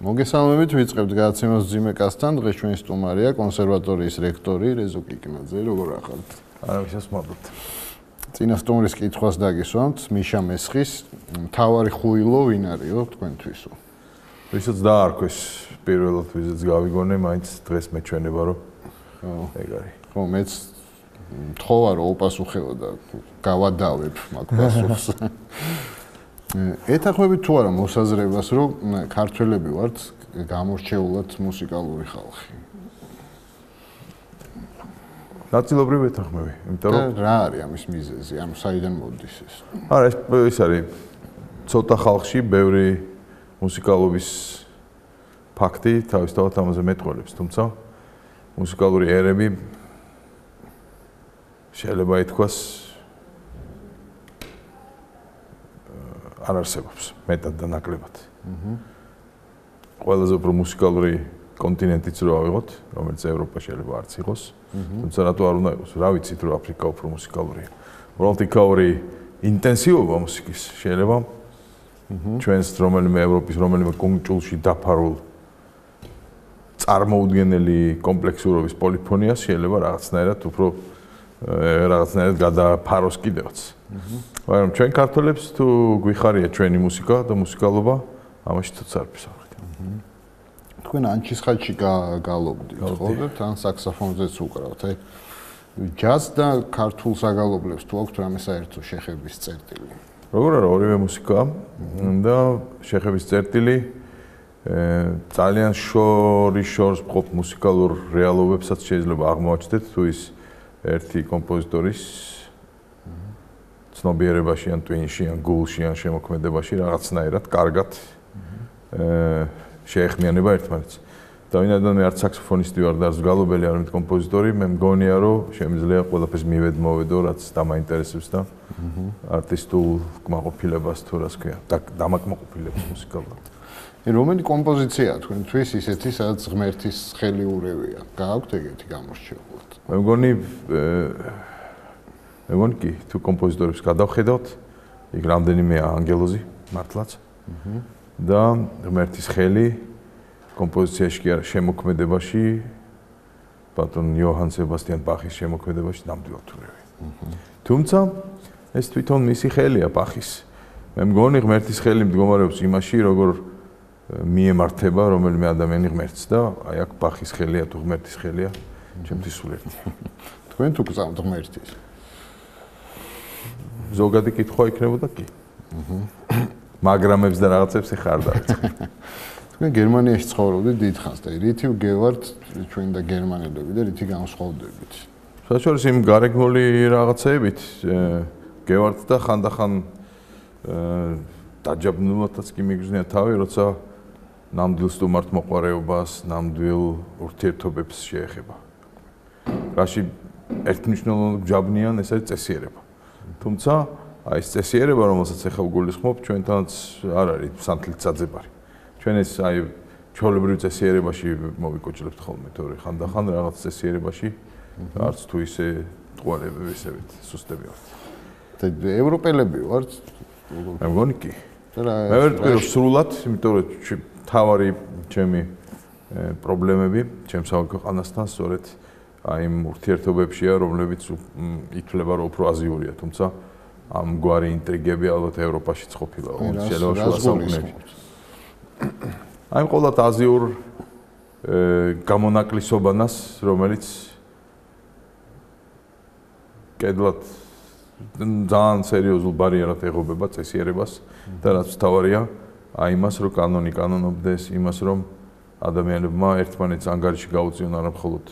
მოგესალმებით, ვიწყებთ გადაცემას ძიმეკასთან. დღეს ჩვენი სტუმარია კონსერვატორიის რექტორი რეზო კიკინაძე. როგორ ახალთ? არავის მოსმობთ. წინა სტუმრის კითხვას დაგისვამთ, მიშა მესხის, მთავარი ხუილო ვინ არისო თქვენთვისო? ვისაც დაარქვეს პირველად ვიზიც გავიგონე, მაინც დღეს მეჩვენება რომ ეგ არის. ხო, მეც მთხოვა რომ უპასუხებო და გავადავებ მაგ პასუხს. ეთანხმებით თუ არა მოსაზრებას, რომ ქართველები ვართ გამორჩეულად მუსიკალური ხალხი? ნაწილობრივ ეთანხმები, იმიტომ რომ რა არის ამის მიზეზი, ანუ საიდან მოდის ეს? არა, ეს არის ცოტა ხალხში ბევრი მუსიკალობის ფაქტი, თავისთავად ამაზე მეტყველებს, თუმცა მუსიკალური ერები შეიძლება ითქვას არ არსებობს მეტად და ნაკლებად. ყველაზე უფრო მუსიკალური კონტინენტიც რო ავიღოთ, რომელიც ევროპა შეიძლება არც იყოს, თუმცა რატო არ უნდა იყოს? რა ვიცით რომ აფრიკა უფრო მუსიკალურია. უბრალოდ იქაური ინტენსივობა მუსიკის შეიძლება ჩვენს რომელიმე ევროპის რომელიმე კუნძულში დაფარულ წარმოუდგენელი კომპლექსურობის პოლიფონიას შეიძლება რაღაცნაირად უფრო გადაფაროს კიდევაც. მაგრამ ჩვენ ქართველებს თუ გვიხარია ჩვენი მუსიკა და მუსიკალობა, ამაში თუც არ ვისაუბრეთ. თქვენ ანჩის ხაჭში გალობდით, ხო და თან საქსოფონზეც უკრავთ, აი ჯაზ და ქართულ საგალობლებს თუ აქვთ რამე საერთო შეხების წერტილი? როგორ არა, ორივე მუსიკა და შეხების წერტილი ძალიან შორს მყოფ მუსიკალურ რეალობებსაც შეიძლება აღმოაჩნდეთ თუ ის ერთი კომპოზიტორის ცნობიერებაში ან ტვინში ან გულში ან შემოქმედებაში რაღაცნაირად კარგად შეეხმიანება ერთმანეთს. და ვინაიდან მე არც საქსოფონისტი ვარ და არც გალობელი არ ვარ კომპოზიტორი, მე მგონია რომ შემიძლია ყველაფერს მივედმოვედო, რაც დამაინტერესებს და არტისტულ კმაყოფილებას თუ რას ქვია, დამაკმაყოფილებს მუსიკალურად. რომელი კომპოზიციაა თქვენთვის ისეთი, სადაც ღმერთის ხელი ურევია? გააქვთ ეგეთი გამორჩეულად? მე მგონი კი, თუ კომპოზიტორებს გადავხედავთ, იქ რამდენიმეა ანგელოზი, მართლაც. და ღმერთის ხელი კომპოზიციაში კი არა, შემოქმედებაში, ბატონ იოჰან სებასტიან ბახის შემოქმედებაში ნამდვილად ურევია. თუმცა ეს თვითონ მისი ხელია ბახის. მე მგონი ღმერთის ხელი მდგომარეობს იმაში, როგორ მიემართება რომელიმე ადამიანი ღმერთს და აი აქ ბახის ხელია თუ ღმერთის ხელია, ჩემთვის სულ ერთია. თქვენ თუ გწამთ ღმერთის? ზოგადი კითხვა იქნებოდა კი. მაგრამებს და რაღაცებს ეხა არ დავიწყე. თქვენ გერმანიაში ცხოვრობდით დიდხანს და რითი გევართ ჩვენ და გერმანელები და რითი განსხვავდებით? საშუალო იმ გარეგნული რაღაცეებით გევართ და ხანდახან დაჯაბნულათაც კი მიგზნია თავი, როცა ნამდვილ სტუმართმოყვარეობას, ნამდვილ ურთიერთობებს შეეხება. რაში ერთმნიშვნელოვნად ჯაბნიან ეს არის წესიერება. თუმცა აი ეს წესიერება, რომელსაც ახლა ვგულისხმობ, ჩვენთანაც არ არის სანთლით საძებარი. ჩვენ ეს აი ჩვეულებრივ წესიერებაში მოვიკოჭლებთ ხოლმე, თორე ხანდახან რაღაც წესიერებაში არც თუ ისე ტყუარები ისევით სუსტები ვართ. და ევროპელები ვართ? მე მგონი კი. მე ვერტყვი რომ სრულად, იმიტომ რომ თავარი ჩემი პრობლემები ჩემს ქვეყანასთან სწორედ აი იმ ურთიერთობებშია, რომლებიც ითვლება რომ უფრო აზიურია, თუმცა ამგვარი ინტრიგები ალბათ ევროპაშიც ყოფილა, შეიძლება შუა საუკუნეებში. აი ამ ყოველთ აზიურ გამონაკლისობანას, რომელიც კედლად ძალიან სერიოზულ ბარიერად ეღობება წესიერებას და რაც თავარია, აი იმას რომ კანონი კანონობდეს, იმას რომ ადამიანებმა ერთმანეთს ანგარიში გაუწიონ არა მხოლოდ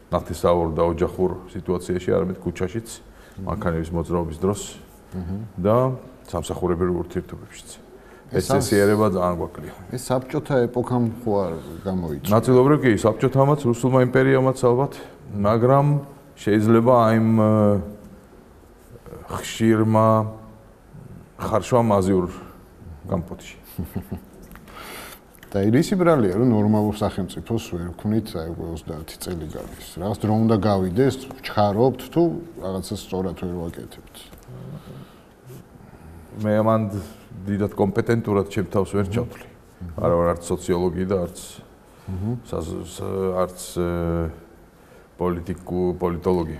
ნათესაურ და ოჯახურ სიტუაციაში, არამედ ქუჩაშიც, მანქანების მოძრაობის დროს და სამსახურებრივ ურთიერთობებშიც. ეს წესიერება ძალიან გვაკლია. ეს საბჭოთა ეპოქამ ხო არ გამოიწვია? ნაწილობრივ კი, საბჭოთამაც, რუსულმა იმპერიამაც ალბათ, მაგრამ შეიძლება აი იმ ხშირმა ხარშვამ აზიურ გამპოტში. და ირისი ბრალია რომ ნორმალურ სახელმწიფოს ვერ ვქნით აი 30 წელი გადის. რაღაც დრო უნდა გავიდეს, ჩქარობთ თუ რაღაცას სწორად ვერ ვაკეთებთ. მე ამან დიდად კომპეტენტურად ჩემ თავს ვერ ჩავთვლი. არც სოციოლოგი და არც პოლიტოლოგი.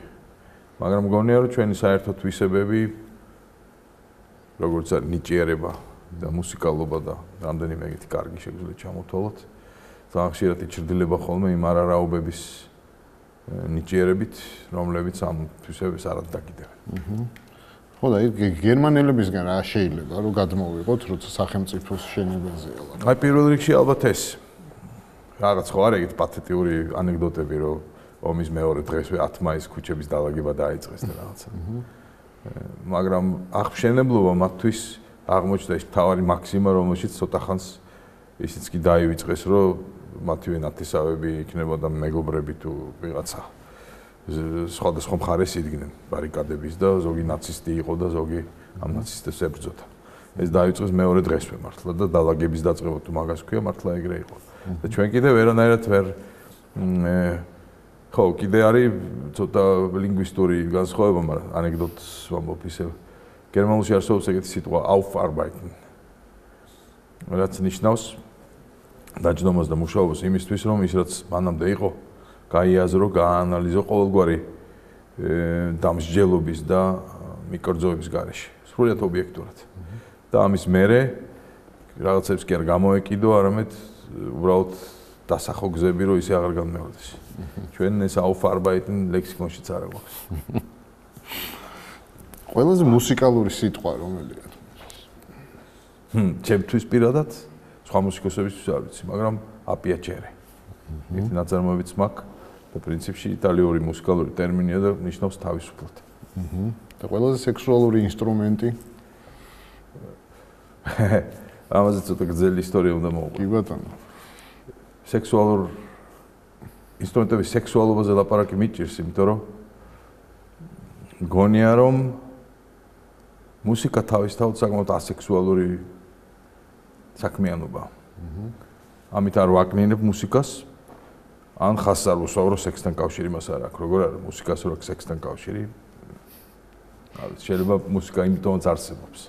მაგრამ მგონია რომ ჩვენი საერთო თვისებები როგორც არის ნიჭიერება და მუსიკალობა და რამდენიმე ეგეთი კარგი შეგვიძლია ჩამოთვალოთ. ძალიან ხშირად იჩრდილება ხოლმე იმ არარაობების ნიჭიერებით, რომლებიც ამ თვისებებს არ დაკიდებენ. ხო და გერმანელებისგან რა შეიძლება რომ გადმოვიღოთ, როცა სახელმწიფოს შენებაზეა. აი პირველ რიგში ალბათ ეს რაღაც ხო არის ეგეთი პათეტიური ანეკდოტები, რომ ომის მეორე დღესვე 10 მაისს ქუჩების დალაგება დაიწყეს და რაღაცა. მაგრამ აღმშენებლობა მათთვის აღმოჩნდა ის თავარი მაქსიმა, რომელშიც ცოტა ხანს ისიც კი დაივიწყეს, რომ მათივე ნათესავები იქნებოდა მეგობრები თუ ვიღაცა სხვადასხვა მხარეს იდგნენ ბარიკადების და ზოგი ნაცისტი იყო და ზოგი ამ ნაცისტებს ებრძოდა. ეს დაიწყეს მეორე დღესვე მართლა და დალაგების დაწყება თუ მაგას ქვია მართლა ეგრე იყო. და ჩვენ კიდევ ვერანაირად ვერ ხო, კიდე არის ცოტა ლინგვისტური განსხვავება, მაგრამ ანეკდოტს ვამბობ ისევ. გერმანულში არსებობს ეგეთი სიტყვა aufarbeiten. რაც ნიშნავს დაჯდომას და მუშაობას იმისთვის, რომ ის რაც მანამდე იყო, გაიაზრო, გააანალიზო ყოველგვარი დამსჯელობის და მიკერძოების გარეშე, სრულიად ობიექტურად. და ამის მერე რაღაცებს კი არ გამოეკიდო, არამედ უბრალოდ დასახო გზები, რომ ისე აღარ განმეორდეს. ჩვენ ეს aufarbeiten ლექსიკონშიც არ აქვს. ყველაზე მუსიკალური სიტყვა რომელია? ჩემთვის პირადად, სხვა მუსიკოსებისთვის არ ვიცი, მაგრამ აპიაჩერე. ერთი ნაწარმოებიც მაქვს და პრინციპში იტალიური მუსიკალური ტერმინია და ნიშნავს თავისუფლად. და ყველაზე სექსუალური ინსტრუმენტი? ამაზე ცოტა გრძელი ისტორია უნდა მოვყვე. კი ბატონო. სექსუალურ ინსტრუმენტების სექსუალობაზე ლაპარაკი მიჭირს, იმიტომ რომ გონია რომ მუსიკა თავისთავად საკმაოდ ასექსუალური საქმიანობაა. ამით არ ვაკნინებ მუსიკას, ან ხაზს არ ვუსვავრო სექსთან კავშირი მას არ აქვს. როგორ არის მუსიკას რო აქვს სექსთან კავშირი? შეიძლება მუსიკა იმიტომაც არსებობს.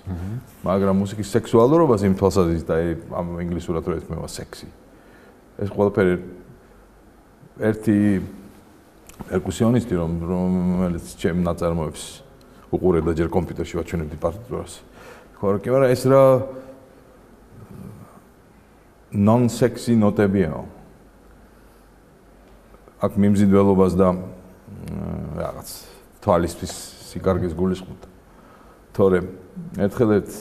მაგრამ მუსიკის სექსუალურობას იმ თვალსაზრისით აი ამ ინგლისურად რო ეთქმება სექსი. ეს ყველაფერი ერთი პერკუსიონისტი რომელიც ჩემ ნაწარმოებს უყურებდა ჯერ კომპიუტერში ვაჩვენებდი პარტიტურას. ხო, კი, მაგრამ ეს რა non-sexy ნოტებია. აქ მიმზიდველობას და რაღაც თვალისთვის სიკარგეს გულისხმობ. თორემ ერთხელ ერთ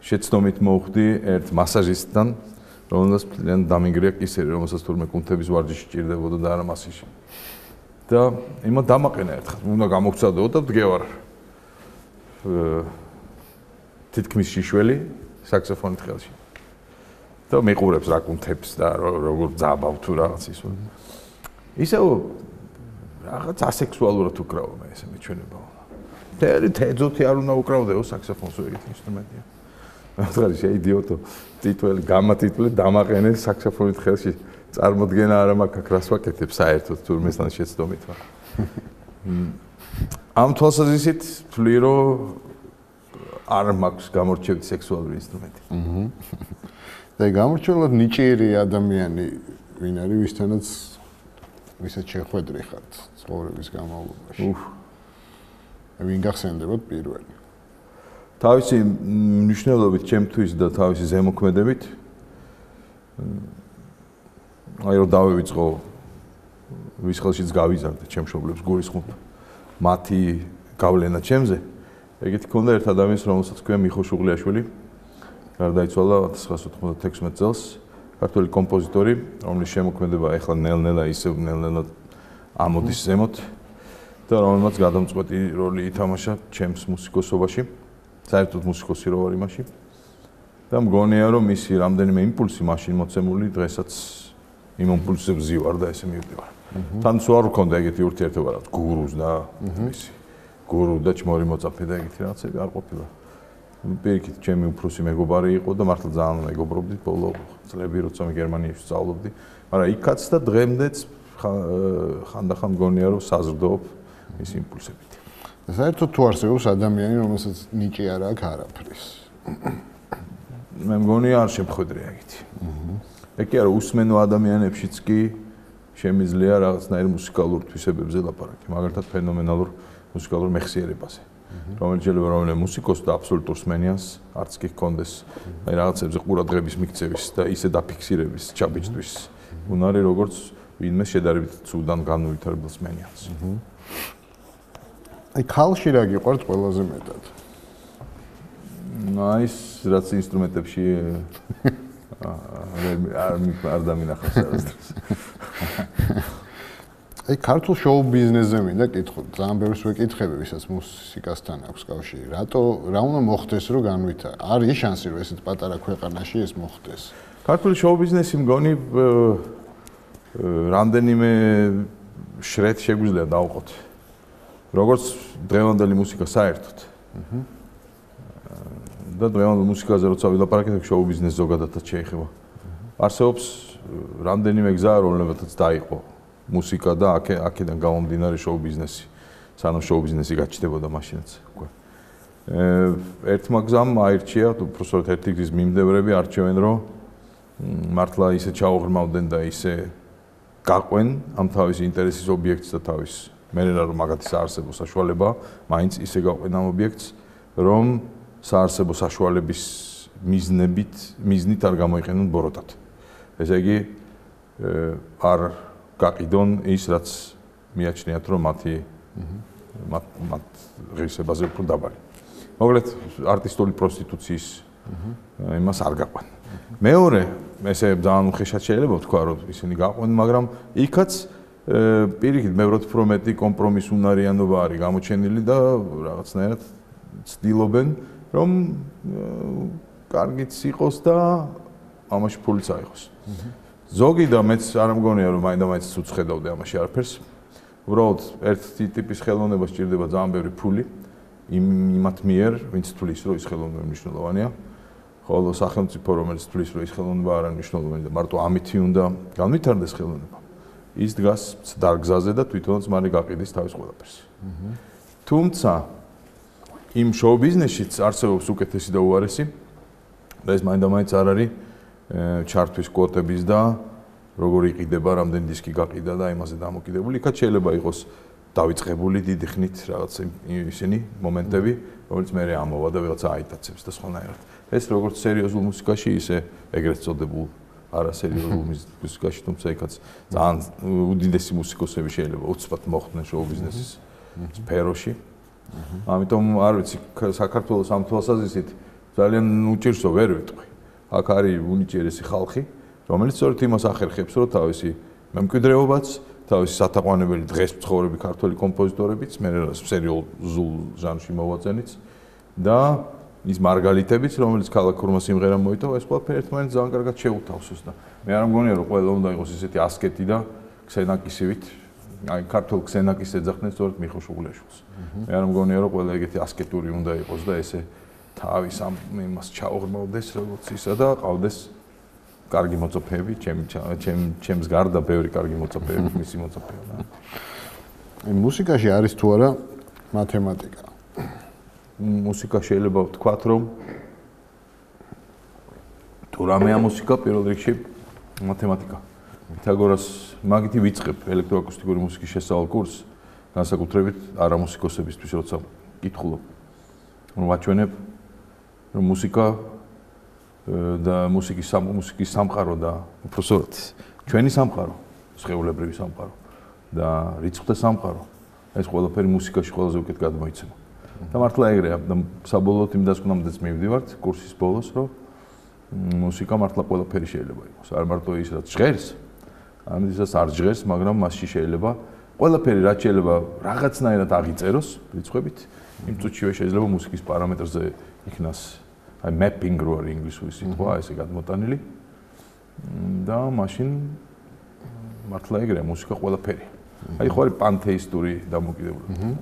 შეცდომით მოვხდი ერთ მასაჟისტთან, რომელსაც ძალიან დამინგრია კისერი, რომელსაც თურმე კუნთების ვარჯიში ჭირდებოდა და არა მასიში. და იმათ დამაყენა ერთხელ, უნდა გამოგცადო და დგევარ თითქმის შიშველი საქსოფონით ხელში. და მეყურებს რა კუნთებს და როგორ ძაბავ თუ რაღაც ისო. ისევ რაღაც ასექსუალურად უკრავო მე ესე მეჩვენება. თეძოთი არ უნდა უკრავდეო საქსოფონს ეგეთი ინსტრუმენტია. მაგარი შეიდიოტო ტიტული გამატიტული დამაყენე საქსოფონით ხელში წარმოდგენა არა მაქვს აქ რას ვაკეთებ საერთოდ თურმესთან შეცდომით ვარ. ამ თვალსაზრისით ვთვლი რომ არ მაქვს გამორჩევი სექსუალური ინსტრუმენტი. და გამორჩეულად ნიჭიერი ადამიანი ვინ არის ვისთანაც ვისაც შეხვედრი ხართ ცხოვრების განმავლობაში. ვინ გახსენდებოდ პირველი? თავისი მნიშვნელობით ჩემთვის და თავისი ზემოქმედებით აი რომ დავივიწყო ვის ხელშიც გავიზარდე ჩემ მშობლებს გულისხმობ მათი გავლენა ჩემზე ეგეთი ქონდა ერთ ადამიანს რომელსაც ქვია მიხო შუღლიაშვილი გარდაიცვალა 1996 წელს ქართველი კომპოზიტორი რომლის შემოქმედება ახლა ნელ-ნელა ისევ ნელ-ნელა ამოდის ზემოთ და რომელმაც გადამწყვეტი როლი ითამაშა ჩემს მუსიკოსობაში საერთოდ მუსიკოსი რო ვარ იმაში და მგონია რომ მისი რამდენიმე იმპულსი მაშინ მოცემული დღესაც იმ იმპულსზე ვზივარ და ესე მივდივარ. თან სულ არ მქონდა ეგეთი ურთიერთობა რა გურუს და მისი გურუ და ჩმორი მოწაფე და ეგეთი რაღაცები არ ყოფილა. პირიქით ჩემი უფროსი მეგობარი იყო და მართლა ძალიან მეგობრობდით ბოლო წლები როცა მე გერმანიაში სწავლობდი, მაგრამ იქაც და დღემდეც ხანდახან მგონია რომ საზრდოობ ის იმპულსებით. საერთოდ თუ არსებობს ადამიანი, რომელსაც ნიჭი არ აქვს არაფრის. მე მგონი არ შემხედრე ეგეთი. ეგ კი არა უსმენო ადამიანებშიც კი შემიძლია რაღაცნაირ მუსიკალურ თვისებებზე ლაპარაკი, მაგალითად ფენომენალურ მუსიკალურ მეხსიერებაზე. რომელიც შეიძლება რომელიმე მუსიკოს და აბსოლუტურ სმენიანს არც კი ჰქონდეს აი რაღაცებზე ყურადღების მიქცევის და ისე დაფიქსირების ჩაბიჭდვის უნარი როგორც ვინმე შედარებით ცუდან განუვითარებელ სმენიანს. აი ქალში რა გიყვართ ყველაზე მეტად? ის რაც ინსტრუმენტებში არ დამინახავს არასდროს. აი ქართულ შოუ ბიზნესზე მინდა კითხოთ, ძალიან ბევრს ვეკითხები, ვისაც მუსიკასთან აქვს კავშირი. რა უნდა მოხდეს, რომ განვითარდეს? არის შანსი, რომ ესეთ პატარა ქვეყანაში ეს მოხდეს? ქართული შოუ ბიზნესი მგონი რამდენიმე შრეთ შეგვიძლია დავყოთ. როგორც დღევანდელი მუსიკა საერთოდ. და დღევანდელ მუსიკაზე როცა ვილაპარაკეთ, შოუ ბიზნესი ზოგადადაც შეეხება. არსებობს რამდენიმე გზა, რომლებითაც დაიყო მუსიკა და აქედან გამომდინარე შოუ ბიზნესი. სანამ შოუ ბიზნესი გაჩნდებოდა მაშინაც უკვე. ერთმა გზამ აირჩია, უბრალოდ ერთი გზის მიმდევრები არჩევენ, რომ მართლა ისე ჩაუღრმავდნენ და ისე გაყვენ ამ თავის ინტერესის ობიექტს და თავის მერე რომ მაგათი საარსებო საშუალება, მაინც ისე გაყვენ ამ ობიექტს, რომ საარსებო საშუალების მიზნით არ გამოიყენონ ბოროტად. ესე იგი არ გაყიდონ ის რაც მიაჩნიათ რომ მათ ღირსებაზე უფრო დაბალი. მოკლედ არტისტული პროსტიტუციის იმას არ გაყვენ. მეორე ესე ძალიან უხეშად შეიძლება ვთქვა რომ ისინი გაყვენ, მაგრამ იქაც პირიქით მევროთ უფრო მეტი კომპრომის უნარიანობა არის გამოჩენილი და რაღაცნაირად ცდილობენ რომ კარგიც იყოს და ამაში ფულიც აიღოს. ზოგი და მეც არ მგონია რომ მაინდა-მაინც უცხედავდე ამაში არაფერს. უბრალოდ ერთი ტიპის ხელოვნება სჭირდება ძალიან ბევრი ფული იმათ მიერ, ვინც თulis რომ ის ხელოვნება მნიშვნელოვანია. ხოლო სახელმწიფო რომელიც თulis რომ ის ხელოვნება არ არის მნიშვნელოვანი და მარტო ამითი უნდა განვითარდეს ხელოვნება. ის დგას დარგზაზე და თვითონაც მალე გაყიდის თავის ყველაფერს. თუმცა იმ შოუ ბიზნესშიც არსებობს უკეთესი და უარესი და ეს მაინდა-მაინც არ არის ჩართვის კვოტების და როგორი იყიდება, რამდენი დისკი გაყიდა და იმაზე დამოკიდებული. იქაც შეიძლება იყოს დავიწყებული დიდი ხნით რაღაც ისინი მომენტები, რომელიც მე ამოვა და ვიღაცა აიტაცებს და სხვანაირად. ეს როგორც სერიოზულ მუსიკაში, ისე ეგრეთ წოდებულ არასერიოზულ მუსიკაში, თუმცა იქაც ძალიან უდიდესი მუსიკოსები შეიძლება უცბად მოხვდნენ შოუ ბიზნესის სფეროში. ამიტომ არ ვიცი, საქართველოს ამ თვალსაზრისით ძალიან უჭირსო ვერ ვიტყვი. აქ არის უნიჭიერესი ხალხი, რომელიც სწორედ იმას ახერხებს, რომ თავისი მემკვიდრეობაც, თავისი სათაყვანებელი დღეს მცხოვრები ქართველი კომპოზიტორებიც, მე სერიოზულ ჟანრში მოვაწენიც და ის მარგალიტებიც, რომელიც ქალაქურმა სიმღერამ მოიტოვა, ეს ყველაფერი ერთმანეთს ძალიან კარგად შეუთავსოს და მე არ მგონია, რომ ყველა უნდა იყოს ისეთი ასკეტი და ქსენაკისივით, აი ქართულ ქსენაკის ეძახდნენ სწორედ მიხო შუღლიაშვილს. მე არ მგონია, რომ ყველა ეგეთი ასკეტური უნდა იყოს და ესე თავის ამ იმას ჩაუღრმავდეს როგორც ისა და ყავდეს კარგი მოწაფეები, ჩემს გარდა ბევრი კარგი მოწაფეები, მისი მოწაფეები. მუსიკაში არის თუ არა მათემატიკა? მუსიკა შეიძლება ვთქვათ, რომ თუ რამეა მუსიკა, პირველ რიგში მათემატიკა. პითაგორას მაგითი ვიწყებ ელექტროაკუსტიკური მუსიკის შესწავლილ კურსს, განსაკუთრებით არამუსიკოსებისთვის, როცა კითხულობ. რომ ვაჩვენებ რომ მუსიკა და მუსიკის სამყარო და უბრალოდ ჩვენი სამყარო, სხეულებრივი სამყარო და რიცხვთა სამყარო, ეს ყველაფერი მუსიკაში ყველაზე უკეთ გადმოიცემა. და მართლა ეგრეა და საბოლოოდ იმ დასკვნამდეც მივდივართ კურსის ბოლოს, რომ მუსიკა მართლა ყველაფერი შეიძლება იყოს. არ მარტო ის რაც ჟღერს, არამედ ისაც არ ჟღერს, მაგრამ მასში შეიძლება ყველაფერი რაც შეიძლება რაღაცნაირად აღიწეროს რიცხვებით, იმ წუთშივე შეიძლება მუსიკის პარამეტრზე იქნას აი mapping რო არის ინგლისური სიტყვა, ესე გადმოტანილი. და მაშინ მართლა ეგრეა მუსიკა ყველაფერი. აი ხო არის პანთეისტური დამოკიდებულება.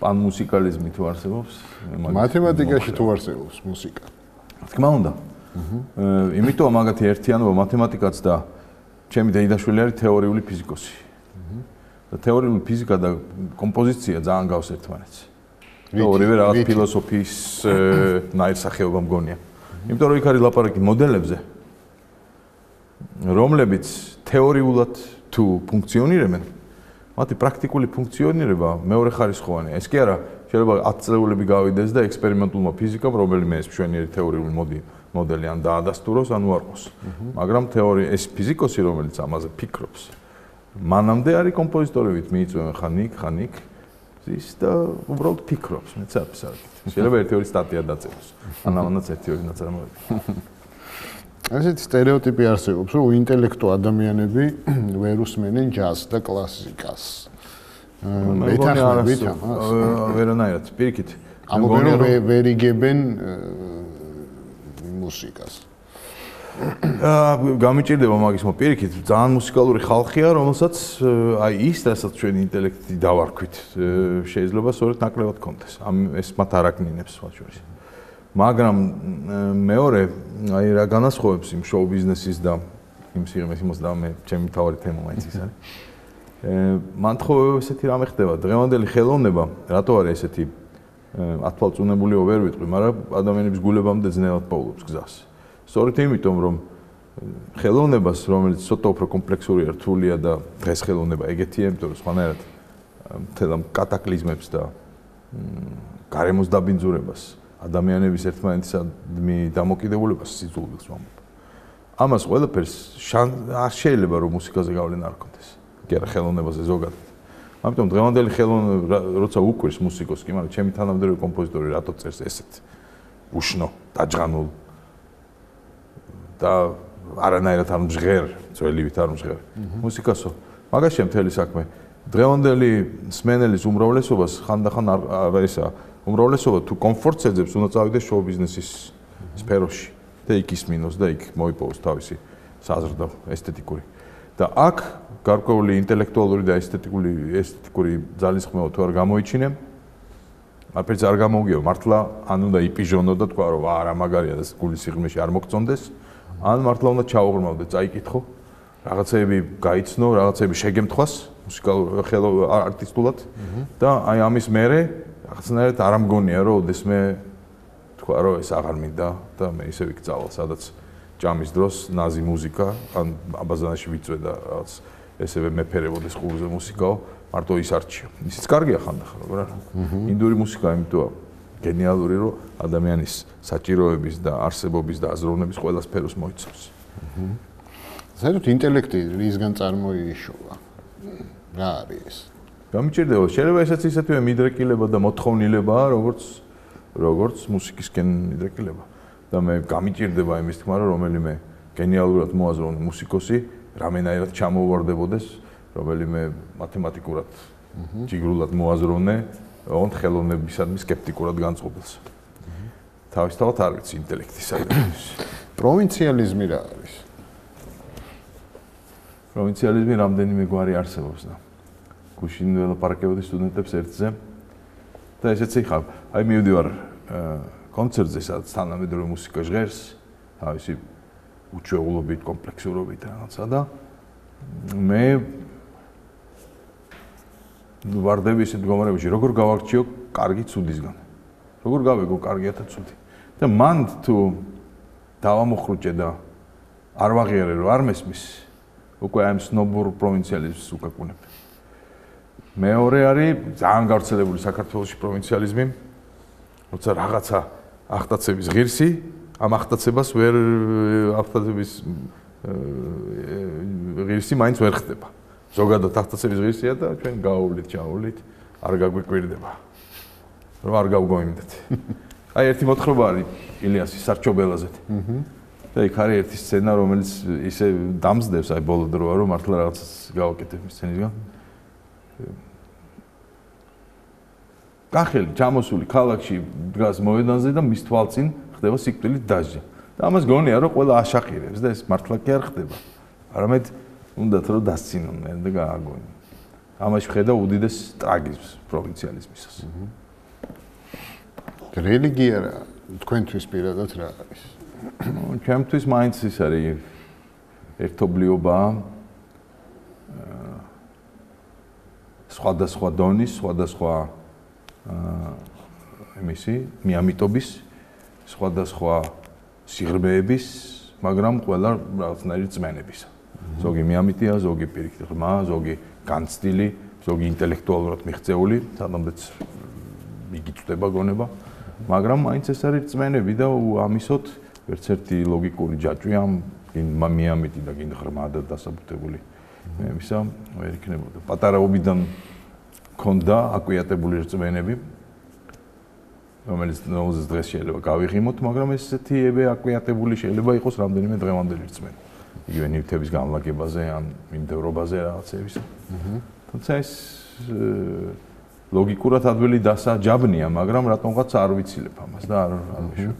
პანმუსიკალიზმი თუ არსებობს, მათემატიკაში თუ არსებობს მუსიკა. თქმა უნდა. იმიტომ მაგათი ერთიანობა მათემატიკაც და ჩემი დეიდაშვილი არის თეორიული ფიზიკოსი. და თეორიული ფიზიკა და კომპოზიცია ძალიან გავს ერთმანეთს. და ორივე რაღაც ფილოსოფიის ნაირსახეობა მგონია. იმიტომ რომ იქ არის ლაპარაკი მოდელებზე, რომლებიც თეორიულად თუ ფუნქციონირებენ, მათი პრაქტიკული ფუნქციონირება მეორეხარისხოვანია. ეს კი არა, შეიძლება 10 წლები გავიდეს და ექსპერიმენტულმა ფიზიკამ რომელიმე ეს მშვენიერი თეორიული მოდელი ან დაადასტუროს, ან უარყოს. მაგრამ ეს ფიზიკოსი, რომელიც ამაზე ფიქრობს, მანამდე არის კომპოზიტორებით მიიწვევენ ხან იქ ის და უბრალოდ ფიქრობს, მეც არ შეიძლება ერთი-ორი სტატია დაწეროს. ანამანაც ერთი-ორი ნაწარმოები. ასეთი სტერეოტიპი არსებობს, რომ ინტელექტო ადამიანები ვერ უსმენენ ჯაზს და კლასიკას. მეთანხმებით ამას? ვერანაირად, პირიქით. ამბობენ რომ ვერ იგებენ მუსიკას. გამიჭირდება მაგის მოპირიქით, ძალიან მუსიკალური ხალხია, რომელსაც აი ის, რასაც ჩვენ ინტელექტი დავარქვით, შეიძლება სწორედ ნაკლებად კონდეს. ეს მათ არ აკნინებს მათ შორის. მაგრამ მეორე, აი რა განასხვავებს იმ შოუ ბიზნესის და იმ სიღრმის და მე ჩემი თავი თემა მაინც ის არის. მან ხო ესეთი რამე ხდება, დღევანდელი ხელოვნება, რატო არის ესეთი ათვალწუნებულიო ვერ ვიტყვი, მაგრამ ადამიანების გულებამდე ძნელად პოულობს გზას. სწორედ იმიტომ, რომ ხელოვნებას, რომელიც ცოტა უფრო კომპლექსურია, რთულია და დღეს ხელოვნება ეგეთია, იმიტომ რომ სხვანაირად მთელ ამ კატაკლიზმებს და გარემოს დაბინძურებას, ადამიანების ერთმანეთისადმი დამოკიდებულებას სიძულვილს ვამბობ. ამას ყველაფერს არ შეიძლება რომ მუსიკაზე გავლენა არ ქონდეს. კი არა ხელოვნებაზე ზოგადად. ამიტომ დღევანდელი ხელოვნება, როცა უკვირს მუსიკოსს, კი, მაგრამ ჩემი თანამედროვე კომპოზიტორი რატო წერს ესეთ უშნო, დაჯღანულ და არანაირად არ მჟღერ, ძველივით არ მჟღერ. მუსიკასო, მაგაშია მთელი საქმე. დღევანდელი მსმენელის უმრავლესობას ხანდახან არ ისა, უმრავლესობა თუ კომფორტს ეძებს, უნდა წავიდეს შოუ ბიზნესის სფეროში და იქ ისმინოს და იქ მოიპოვოს თავისი საზრდო ესთეტიკური. და აქ გარკვეული ინტელექტუალური და ესთეტიკური ძალისხმევა თუ არ გამოიჩინე, არაფერს არ გამოგიო, მართლა ან უნდა იპიჟონო და თქვა რომ არა მაგარია და გულის სიღრმეში არ მოგწონდეს, ან მართლა უნდა ჩაუღრმავდე, წაიკითხო, რაღაცეები გაიცნო, რაღაცეები შეგემთხვას მუსიკალურ არტისტულად და აი ამის მერე რაღაცნაირად არ ამგონია რომ ოდესმე თქვა რომ ეს აღარ მინდა და მე ისე ვიქცავალ სადაც ჯამის დროს ნაზი მუსიკა ან აბაზანაში ვიწვე და რაღაც ესევე მეფერებოდეს ყურზე მუსიკაო მარტო ის არჩიო. ისიც კარგია ხანდახან, როგორ არა? ინდური მუსიკა იმითოა გენიალური რომ ადამიანის საჭიროების და არსებობის და აზროვნების ყველა სფეროს მოიცავს. საერთოდ ინტელექტი რისგან წარმოიშოვა? რა არის ეს? გამიჭირდება, შეიძლება ესაც ისეთვე მიდრეკილება და მოთხოვნილებაა, როგორც მუსიკისკენ მიდრეკილება. და მე გამიჭირდება იმის თქმა, რომ რომელიმე გენიალურად მოაზროვნე მუსიკოსი რამენაირად ჩამოუვარდებოდეს, რომელიმე მათემატიკურად ჯიგრულად მოაზროვნე, ოღონდ ხელოვნებისადმი სკეპტიკურად განწყობილს. თავისთავად არ ვიცი ინტელექტის საკითხის. პროვინციალიზმი რა არის? პროვინციალიზმი რამდენიმე გვარი არსებობს და გუშინ ველაპარაკებოდი სტუდენტებს ერთზე და ესეც იხავ. აი მივდივარ კონცერტზე, სადაც თანამედროვე მუსიკა ჟღერს, თავისი უჩვეულობით, კომპლექსურობით რაღაცა და მე ვარდები ისეთ მდგომარეობაში, როგორ გავარჩიო კარგი ცუდისგან. როგორ გავეგო კარგია და ცუდი. და მან თუ დავამოხრუჭე და არ ვაღიარე რომ არ მესმის, უკვე ამ სნობურ პროვინციალიზმს უკაკუნებ. მეორე არის ძალიან გავრცელებული საქართველოში პროვინციალიზმი, როცა რაღაცა ახტაცების ღირსი, ამ ახტაცებას ვერ ახტაცების ღირსი მაინც ვერ ხდება. ზოგადად ახტაცების ღირსია და ჩვენ გავავლით, ჩავავლით, არ გაგვიკვირდება. რომ არ გავგოიმდეთ. აი ერთი მოთხრობა არის ილიასის სარჩობელაზეთ. და იქ არის ერთი სცენა, რომელიც ისე დამძდევს, აი ბოლო დროა, რომ მართლა რაღაცას გავაკეთებ მის სცენისგან. კახელი ჩამოსული ქალაქში დგას მოედანზე და მის თვალწინ ხდება სიკვდილით დასჯა. და ამას გონია, რომ ყველა აშაყირებს და ეს მართლა კი არ ხდება. არამედ უნდათ რომ დასცინონ და გააგონი. ამაში ხედავ უდიდეს ტრაგიზმს პროვინციალიზმისას. რელიგია რა თქვენთვის პირადად რა არის? ჩემთვის მაინც ის არის ერთობლიობა სხვადასხვა დონის, სხვადასხვა იმისი, მიამიტობის, სხვადასხვა სიღრმეების, მაგრამ ყველა რაღაცნაირი წმენებისა. ზოგი მიამიტია, ზოგი პირიქით ღრმა, ზოგი განცდილი, ზოგი ინტელექტუალურად მიღწეული, სადამდეც იგი წდება გონება, მაგრამ მაინც ეს არის წმენები და ამისოთ ერთ ერთი ლოგიკური ჯაჭვი ამ მიამიტი და გინ ღრმა და დასაბუთებული მემისა ვერ იქნებოდა. პატარაობიდან მქონდა აკვიატებული რწმენები, რომელიც დღეს შეიძლება გავიღიმოთ, მაგრამ ესეთი აკვიატებული შეიძლება იყოს რამდენიმე დღევანდელი რწმენა. იგივე ნივთების განლაგებაზე ან მიმდევრობაზე რაღაცეების. თუმცა ეს ლოგიკურად ადვილი დასაჯაბნია, მაგრამ რატომღაც არ ვიცილებ ამას და არ ვეშვებ.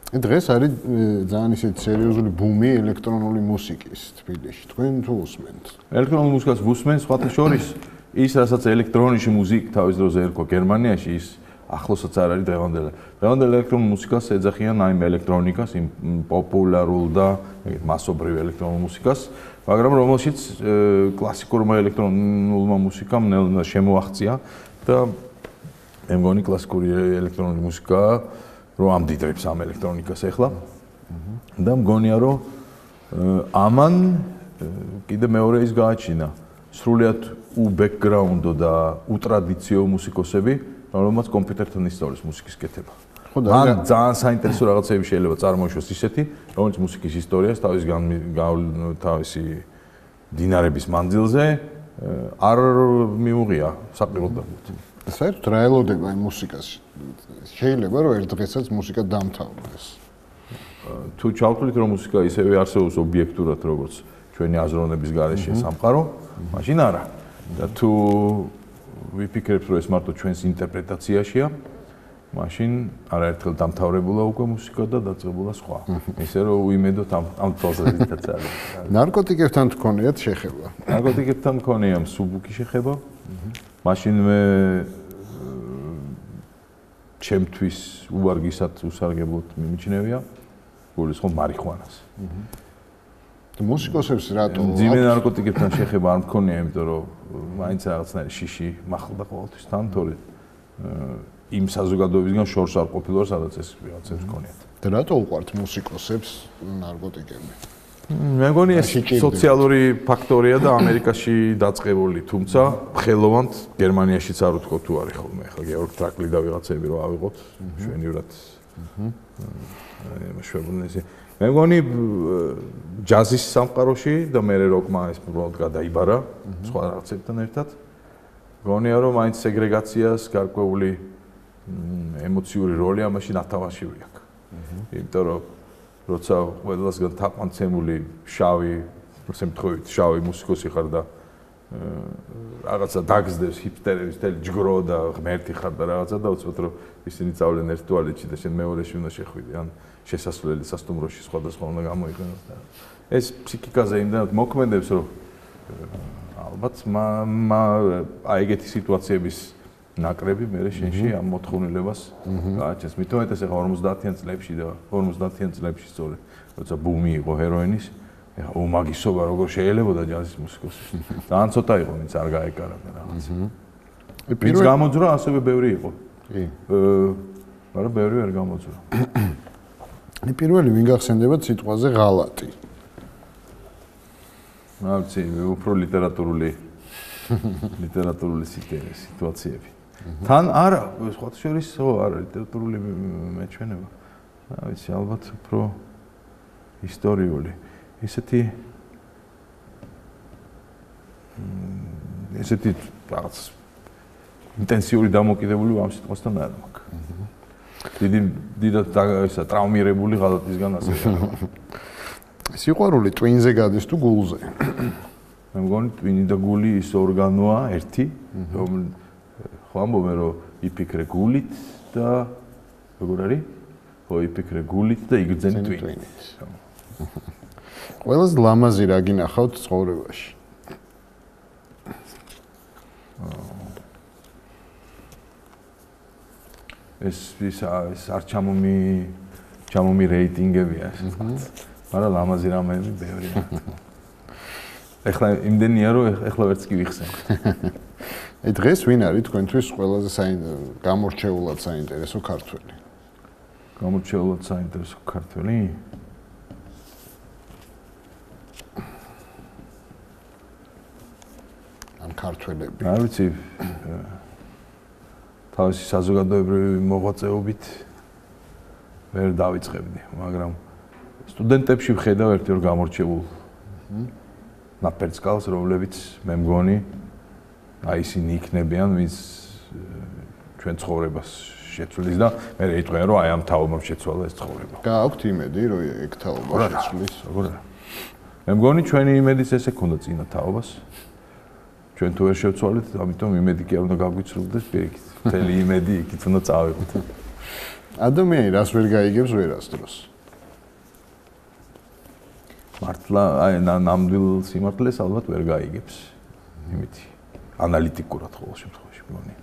დღეს არის ძალიან ისეთი სერიოზული ბუმი ელექტრონული მუსიკის თბილისში. თქვენ თუ უსმენთ? ელექტრონულ მუსიკას ვუსმენ, სხვათა შორის ის, რასაც ელექტრონიში მუსიკა თავის დროზე ერქვა გერმანიაში, ის ახლოსაც არ არის დღევანდელი. დღევანდელ ელექტრონულ მუსიკას ეძახიან აი ელექტრონიკას, იმ პოპულარულ და მასობრივ ელექტრონულ მუსიკას, მაგრამ რომელშიც კლასიკურმა ელექტრონულმა მუსიკამ ნელ შემოაღწია და მე მგონი კლასიკური ელექტრონული მუსიკა რომ ამდიდრებს ამ ელექტრონიკას ახლა და მგონია რომ ამან კიდე მეორე ის გააჩინა სრულიად უბექგრაუნდო და უტრადიციო მუსიკოსები რომელმაც კომპიუტერთან ისწავლეს მუსიკის კეთება. ან ძალიან საინტერესო რაღაცები შეიძლება წარმოიშვას ისეთი, რომელიც მუსიკის ისტორიას თავისი დინარების მანძილზე არ მიუღია საყურებლად. საერთოდ რა ელოდება იმ მუსიკას? შეიძლება რომ ერთ დღესაც მუსიკა დამთავრდეს. თუ ჩავთვლით რომ მუსიკა ისევე არსებობს ობიექტურად როგორც ჩვენი აზროვნების გარეშე სამყარო, მაშინ არა. და თუ ვიფიქრებთ რომ ეს მარტო ჩვენს ინტერპრეტაციაშია, მაშინ არაერთხელ დამთავრებულა უკვე მუსიკა და დაწყებულა სხვა. ისე რომ უიმედოთ ამ თვალსაზრისითაც არის. ნარკოტიკებთან თქონიათ შეხება? ნარკოტიკებთან მქონია მსუბუქი შეხება. მაშინვე ჩემთვის უვარგისად უსარგებლოდ მიმიჩნევია გულისხმობ მარიხუანას. მუსიკოსებს რატო? ძიმე ნარკოტიკებთან შეხება არ მქონია, იმიტომ რომ მაინც რაღაცნაირი შიში მახლდა ყოველთვის თან, თორე იმ საზოგადოებისგან შორს არ ყოფილვარ, სადაც ეს ვიღაცებს მქონიათ. და რატო უყვართ მუსიკოსებს ნარკოტიკები? მე მგონი ეს სოციალური ფაქტორია და ამერიკაში დაწყებული, თუმცა ხელოვანთ გერმანიაშიც არ ვთქო თუ არის ხოლმე. ახლა გეორგ ტრაკლი და ვიღაცები რო ავიღოთ, ჩვენივრად. მშვენივრად მე მგონი ჯაზის სამყაროში და მე როკმა ეს უბრალოდ გადაიბარა სხვა რაღაცებთან ერთად. მგონია რომ მაინც სეგრეგაციას გარკვეული ემოციური როლი ამაში ნათავაშივი აქვს. იმიტომ რომ როცა ყველასგან თაყვანცემული შავი, შემთხვევით შავი მუსიკოსი ხარ და რაღაცა დაგზდებს ჰიპსტერების თელი ჯგრო და ღმერთი ხარ და რაღაცა და უცბად რომ ისინი წავლენ ერთ ტუალეტში და შენ მეორეში უნდა შეხვიდე ან შესასვლელი სასტუმროში სხვადასხვა უნდა გამოიყენოს და ეს ფსიქიკაზე იმდანაც მოქმედებს რომ ალბათ აი ეგეთი სიტუაციების ნაკრები მე შენში ამ მოთხოვნილებას გააჩენს. მithometes ახლა 50-იან წლებში და 50-იან წლებში სწორედ როცა ბუმი იყო ჰეროინის, ახლა უმაგისობა როგორ შეიძლებოდა ჯაზის მუსიკოსის. ძალიან ცოტა იყო, ვინც არ გაეკარებდა რაღაც. ვინც გამოძრა, ასევე ბევრი იყო. კი. მაგრამ ბევრი ვერ გამოძრა. პირველი ვინ გახსენდებათ სიტყვაზე ღალატი? რა ვიცი, უფრო ლიტერატურული სიტუაციები. თან არა, სხვა შორის არა ლიტერატურული მეჩვენება. რა ვიცი, ალბათ უფრო ისტორიული. ესეთი რაღაც ინტენსიური დამოკიდებული ამ სიტყვასთან არ მაქვს. დიდად ისა ტრაუმირებული ღალატისგან ასე არა. სიყვარული ტვინზე გადის თუ გულზე? მე მგონი ტვინი და გული ის ორგანოა ერთი, რომელიც ხო ამბობენ რომ იფიქრე გულით და როგორ არის? ხო იფიქრე გულით და იგრძენი ტვინით. ყველაზე ლამაზი რა გინახავთ ცხოვრებაში? ეს არ ჩამომი რეიტინგებია ეს ვთქვათ. მაგრამ ლამაზი რამეები ბევრია. ეხლა იმდენია რომ ეხლა ვერც კი ვიხსენ. დღეს ვინ არის თქვენთვის ყველაზე გამორჩეულად საინტერესო ქართველი? გამორჩეულად საინტერესო ქართველი? ან ქართველები. არ ვიცი. თავისი საზოგადოებრივი მოღვაწეობით ვერ დავიწყებდი, მაგრამ სტუდენტებში ვხედავ ერთ-ერთ გამორჩეულ ნაპერწკალს, რომლებიც მე მგონი აი ისინი იქნებიან, ვის ჩვენ ცხოვრებას შეცვლის და მე რეიტყვიან, რომ აი ამ თაობამ შეცვალა ეს ცხოვრება. გააქვთ იმედი, რომ ეგ თაობა შეცვლის? როგორ არა? მე მგონი ჩვენი იმედის ესე ქონდა წინა თაობას. ჩვენ თუ ვერ შევცვალეთ, ამიტომ იმედი კი არ უნდა გაგვიცრუდეს პირიქით. მთელი იმედი იქით უნდა წავიღოთ. ადამიანი რას ვერ გაიგებს ვერას დროს? მართლა აი ნამდვილ სიმართლეს ალბათ ვერ გაიგებს. იმითი ანალიტიკურად ყოველ შემთხვევაში მგონი.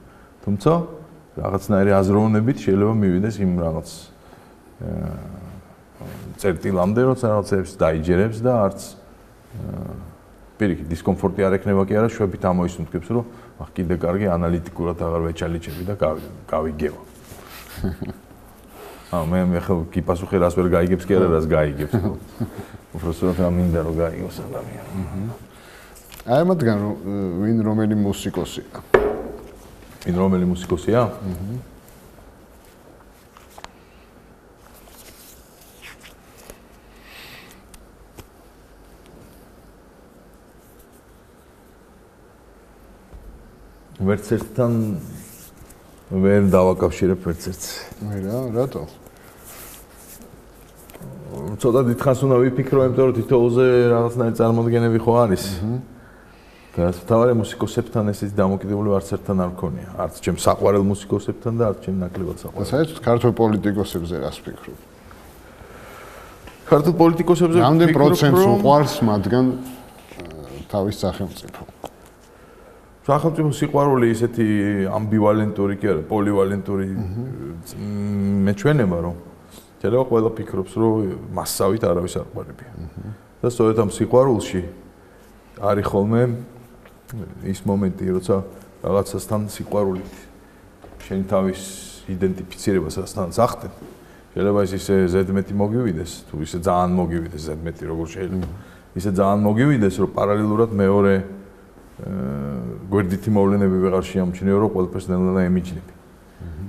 თუმცა რაღაცნაირი აზროვნებით შეიძლება მივიდეს იმ რაღაც წერტილამდე, როცა რაღაცებს დაიჯერებს და არც პირიქით დისკომფორტი არ ექნება კი არა, შვებით ამოისუნთქებს, რომ ახ კიდე კარგი ანალიტიკურად აღარ ვეჩალიჩები და გავიგევა. მე ხო გიპასუხე რას ვერ გაიგებს კი არა, რას გაიგებს. უბრალოდ რა მინდა რომ გაიგოს ადამიანი. აი მათგან ვინ რომელი მუსიკოსია? ვინ რომელი მუსიკოსია? ვერც ერთთან ვერ დავაკავშირებ ვერც ერთს. რა, რატო? ცოტა დიდხანს უნდა ვიფიქრო, იმიტომ რომ თითოეულზე რაღაცნაირი წარმოდგენები ხო არის. და თავარი მუსიკოსებთან ესეთი დამოკიდებული არც ერთთან არ მქონია. არც ჩემ საყვარელ მუსიკოსებთან და არც ჩემ ნაკლებად საყვარელ. საერთოდ ქართულ პოლიტიკოსებზე რას ფიქრობ? ქართულ პოლიტიკოსებზე რამდენ პროცენტს უყვარს მათგან თავის სახელმწიფო? სახელმწიფო სიყვარული ისეთი ამბივალენტური კი არა, პოლივალენტური მეჩვენება, რომ შეიძლება ყველა ფიქრობს, რომ მასსავით არავის არ ყარებია. და სწორედ ამ სიყვარულში არის ხოლმე ის მომენტი, როცა რაღაცასთან სიყვარულით შენ თავის იდენტიფიცირებასთან ახდენ. შეიძლება ისე ზედმეტი მოგივიდეს, თუ ისე ძალიან მოგივიდეს ზედმეტი როგორ შეიძლება. ისე ძალიან მოგივიდეს, რომ პარალელურად მეორე გვერდითი მოვლენები ვეღარ შეამჩნიო, რომ ყველაფერს ნელ-ნელა ემიჯნები.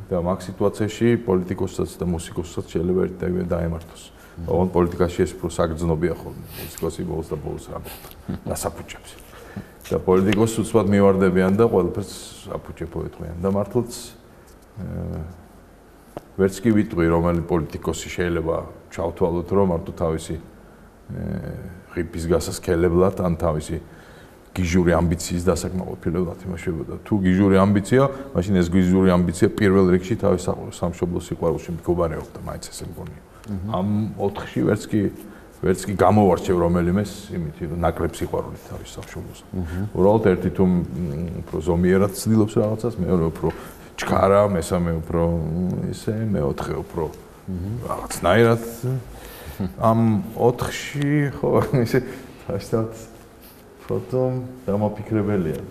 და მაგ სიტუაციაში პოლიტიკოსაც და მუსიკოსაც შეიძლება ერთად დაემართოს. ოღონდ პოლიტიკაში ეს უფრო საგრძნობია ხოლმე. მუსიკოსი ბოლოს და ბოლოს დასაფუჭებს. და პოლიტიკოსს უცბად მივარდებიან და ყველაფერს აფუჭებო ეთქვიან. და მართლაც ვერც კი ვიტყვი, რომელი პოლიტიკოსი შეიძლება ჩავთვალოთ, რომ მარტო თავისი ღირფის გასასქელებლად ან თავისი გიჟური ამბიციის დასაკმაყოფილებლად იმაშებოდა. თუ გიჟური ამბიცია, მაშინ ეს გიჟური ამბიცია პირველ რიგში თავის სამშობლოს სიყვარულში მდგომარეობდა, მაინც ესე მგონია. ამ 4-ში ვერც კი გამოვარჩევ რომელიმეს იმითი, რომ ნაკლებ სიყვარულით თავის სამშობლოს. უბრალოდ ერთი თუ უფრო ზომიერად ცდილობს რაღაცას, მეორე უფრო ჩქარა, მესამე უფრო ისე, მეოთხე უფრო რაღაცნაირად. ამ 4-ში ხო ისე თაშტად ფოტომ დამაფიქრებელია.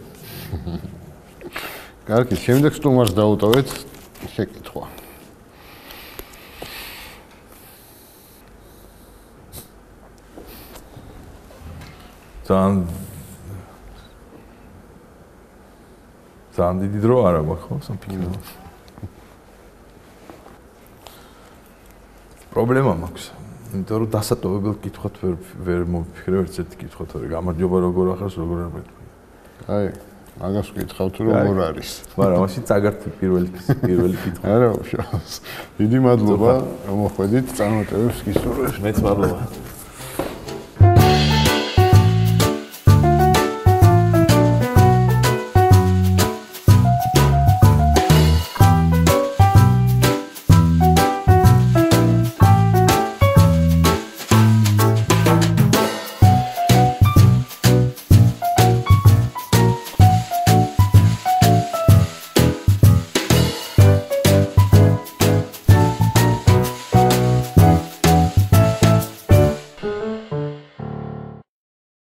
კარგი, შემდეგ სტუმარს დაუტოვეთ შეკითხვა. ძალიან დიდი დრო არა მაქვს ხო სამფიქრო. პრობლემა მაქვს. იმიტომ რომ დასატოვებელ კითხვად ვერ მოფიქრე ერთ ერთი კითხვად, თორე გამარჯობა როგორ ახარს, როგორ არ მეთქვი. აი, მაგას ვკითხავ თუ როგორ არის. მაგრამ მაშინ წაგართი პირველი კითხვა. არა, უშავს. დიდი მადლობა, რომ მოხვედით, წარმატებებს გისურვებთ. მეც მადლობა.